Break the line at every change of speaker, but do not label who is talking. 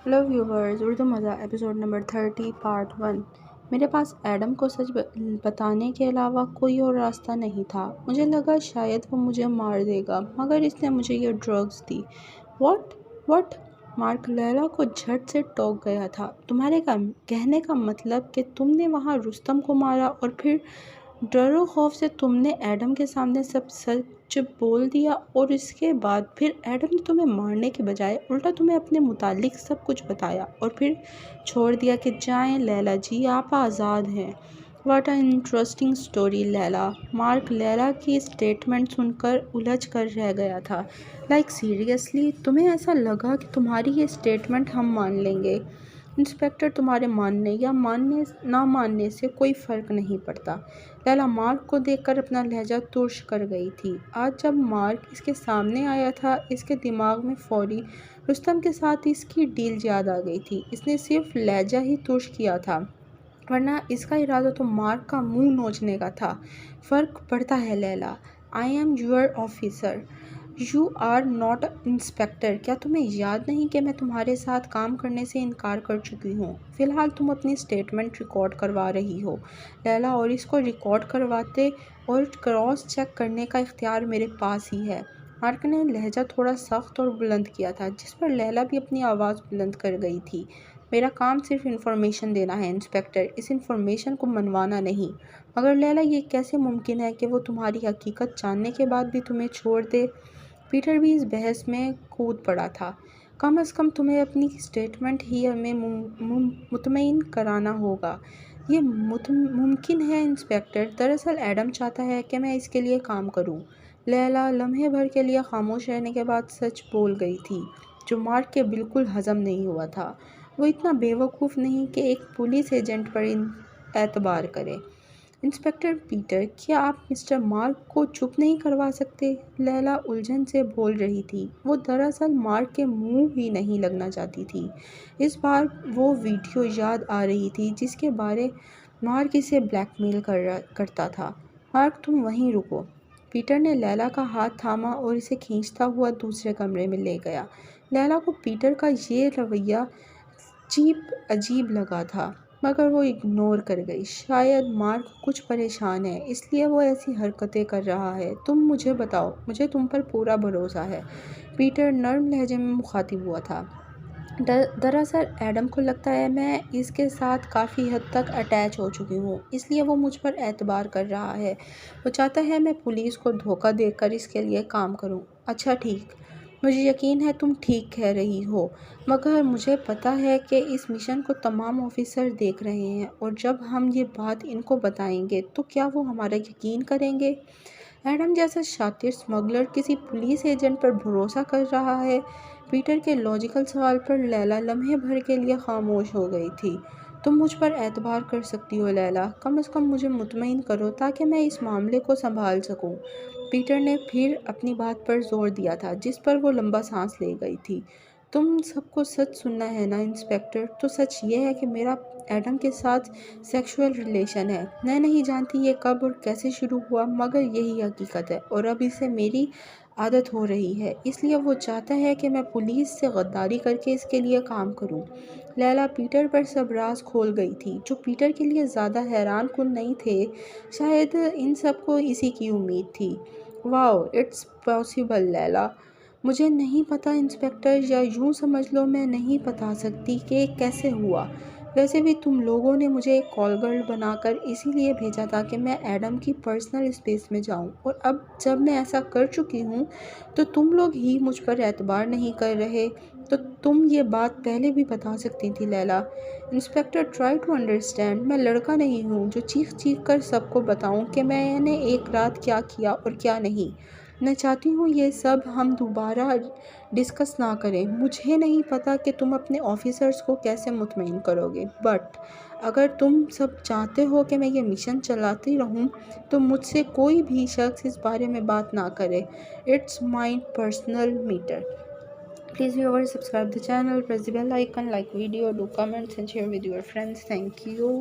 Hello viewers, Urdu मज़ा episode number 30 part 1। मेरे पास Adam को सच बताने के अलावा कोई और रास्ता नहीं था। मुझे लगा शायद वो मुझे मार देगा, मगर इसने मुझे ये drugs the. What what mark Laila को झट से टोक गया था। तुम्हारे कहने का मतलब कि तुमने वहाँ रुस्तम को मारा और फिर डरो खौफ से तुमने एडम के सामने सब सच बोल दिया, और इसके बाद फिर एडम ने तुम्हें मारने के बजाय उल्टा तुम्हें अपने मुतालिक सब कुछ बताया और फिर छोड़ दिया कि जाएं लैला जी, आप आज़ाद हैं। What a interesting story Laila. Mark Laila की स्टेटमेंट सुनकर उलझ कर रह गया था। लाइक सीरियसली, तुम्हें ऐसा लगा कि तुम्हारी ये स्टेटमेंट हम मान लेंगे? इंस्पेक्टर, तुम्हारे मानने या मानने ना मानने से कोई फ़र्क नहीं पड़ता। लैला मार्क को देखकर अपना लहजा तुर्श कर गई थी। आज जब मार्क इसके सामने आया था, इसके दिमाग में फौरी रुस्तम के साथ इसकी डील याद आ गई थी। इसने सिर्फ लहजा ही तुर्श किया था, वरना इसका इरादा तो मार्क का मुंह नोचने का था। फ़र्क पड़ता है Laila. I am your officer, you are not inspector. क्या तुम्हें याद नहीं कि मैं तुम्हारे साथ काम करने से इनकार कर चुकी हूँ? फ़िलहाल तुम अपनी स्टेटमेंट रिकॉर्ड करवा रही हो लैला, और इसको रिकॉर्ड करवाते और क्रॉस चेक करने का इख्तियार मेरे पास ही है। मार्क ने लहजा थोड़ा सख्त और बुलंद किया था, जिस पर लैला भी अपनी आवाज़ बुलंद कर गई थी। मेरा काम सिर्फ इन्फॉर्मेशन देना है इंस्पेक्टर, इस इन्फॉर्मेशन को मनवाना नहीं। मगर लैला, ये कैसे मुमकिन है कि वो तुम्हारी हकीकत जानने के बाद भी तुम्हें छोड़ दे? पीटर भी इस बहस में कूद पड़ा था। कम से कम तुम्हें अपनी स्टेटमेंट ही हमें मुतमईन कराना होगा। ये मुमकिन है इंस्पेक्टर। दरअसल एडम चाहता है कि मैं इसके लिए काम करूं। लैला लम्हे भर के लिए खामोश रहने के बाद सच बोल गई थी, जो मार्क के बिल्कुल हजम नहीं हुआ था। वो इतना बेवकूफ़ नहीं कि एक पुलिस एजेंट पर एतबार करे। इंस्पेक्टर पीटर, क्या आप मिस्टर मार्क को चुप नहीं करवा सकते? लैला उलझन से बोल रही थी। वो दरअसल मार्क के मुंह भी नहीं लगना चाहती थी। इस बार वो वीडियो याद आ रही थी जिसके बारे मार्क इसे ब्लैकमेल करता था। मार्क, तुम वहीं रुको। पीटर ने लैला का हाथ थामा और इसे खींचता हुआ दूसरे कमरे में ले गया। लैला को पीटर का ये रवैया अजीब लगा था, मगर वो इग्नोर कर गई। शायद मार्क कुछ परेशान है, इसलिए वो ऐसी हरकतें कर रहा है। तुम मुझे बताओ, मुझे तुम पर पूरा भरोसा है। पीटर नर्म लहजे में मुखातिब हुआ था। दरअसल एडम को लगता है मैं इसके साथ काफ़ी हद तक अटैच हो चुकी हूँ, इसलिए वो मुझ पर एतबार कर रहा है। वो चाहता है मैं पुलिस को धोखा देकर इसके लिए काम करूँ। अच्छा ठीक, मुझे यकीन है तुम ठीक कह रही हो, मगर मुझे पता है कि इस मिशन को तमाम ऑफिसर देख रहे हैं, और जब हम ये बात इनको बताएंगे तो क्या वो हमारा यकीन करेंगे? एडम जैसा शातिर स्मगलर किसी पुलिस एजेंट पर भरोसा कर रहा है? पीटर के लॉजिकल सवाल पर लैला लम्हे भर के लिए खामोश हो गई थी। तुम मुझ पर एतबार कर सकती हो लैला, कम से कम मुझे मुतमईन करो ताकि मैं इस मामले को संभाल सकूं। पीटर ने फिर अपनी बात पर जोर दिया था, जिस पर वो लंबा सांस ले गई थी। तुम सबको सच सुनना है ना इंस्पेक्टर? तो सच ये है कि मेरा एडम के साथ सेक्सुअल रिलेशन है। मैं नहीं जानती ये कब और कैसे शुरू हुआ, मगर यही हकीकत है, और अब इसे मेरी आदत हो रही है। इसलिए वो चाहता है कि मैं पुलिस से गद्दारी करके इसके लिए काम करूं। लैला पीटर पर सब राज खोल गई थी, जो पीटर के लिए ज़्यादा हैरान कुन नहीं थे। शायद इन सबको इसी की उम्मीद थी। Wow, it's possible Laila. मुझे नहीं पता इंस्पेक्टर, या यूँ समझ लो मैं नहीं बता सकती कि कैसे हुआ। वैसे भी तुम लोगों ने मुझे एक कॉल गर्ल बनाकर इसीलिए भेजा था कि मैं एडम की पर्सनल स्पेस में जाऊं, और अब जब मैं ऐसा कर चुकी हूं तो तुम लोग ही मुझ पर एतबार नहीं कर रहे। तो तुम ये बात पहले भी बता सकती थी Laila. Inspector, try to understand. मैं लड़का नहीं हूँ जो चीख चीख कर सबको बताऊँ कि मैंने एक रात क्या किया और क्या नहीं। मैं चाहती हूँ ये सब हम दोबारा डिस्कस ना करें। मुझे नहीं पता कि तुम अपने ऑफिसर्स को कैसे मुतमईन करोगे, बट अगर तुम सब चाहते हो कि मैं ये मिशन चलाती रहूँ तो मुझसे कोई भी शख्स इस बारे में बात ना करे। It's my personal matter. Please viewers, subscribe the channel, press the bell icon, like video, do comments and share with your friends. Thank you.